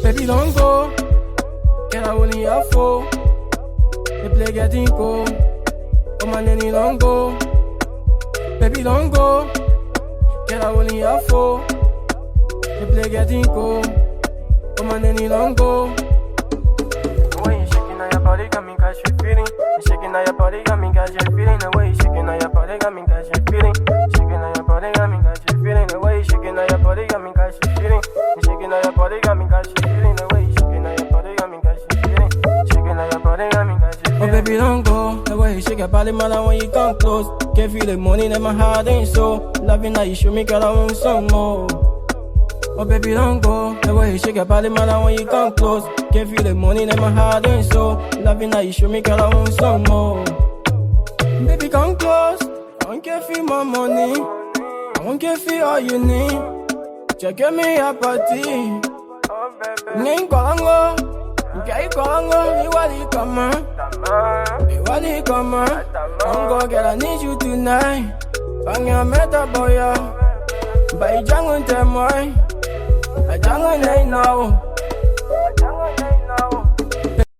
Baby, don't go. Get out only your phone. The play getting cold. Oh my nanny, don't go. Baby, don't go. Get out only your phone. The play getting cold. Oh my nanny, don't go. The way you shaking on your body got me catch you feeling. You shaking on your body got me catch you feeling. The way you shaking on your body got me catch you feeling. Shaking on your body got me catch you feeling. The way you shaking on your body got me catch you feeling. You shaking on your body got me catch you feeling. The way you shaking on your body got me catch you feeling. Shaking on your body got me catch you feeling. Oh baby, don't go. The way you shake your body, man, when you come close. Can't feel the money that my heart ain't so. Loving that you show me, girl, I want some more. Oh baby, don't go. The way you shake your body, man, when you come close. Can't feel the money that my heart ain't so. Loving that you show me, girl, I want some more. Baby, come close. I don't care feel my money. I don't care feel all you need. Check me a party. Name Kongo. Okay, Kongo. You want to come on? You want to come on? Kongo, girl, I need you tonight. Bang your meta boy. By Jango Temoy. I don't know.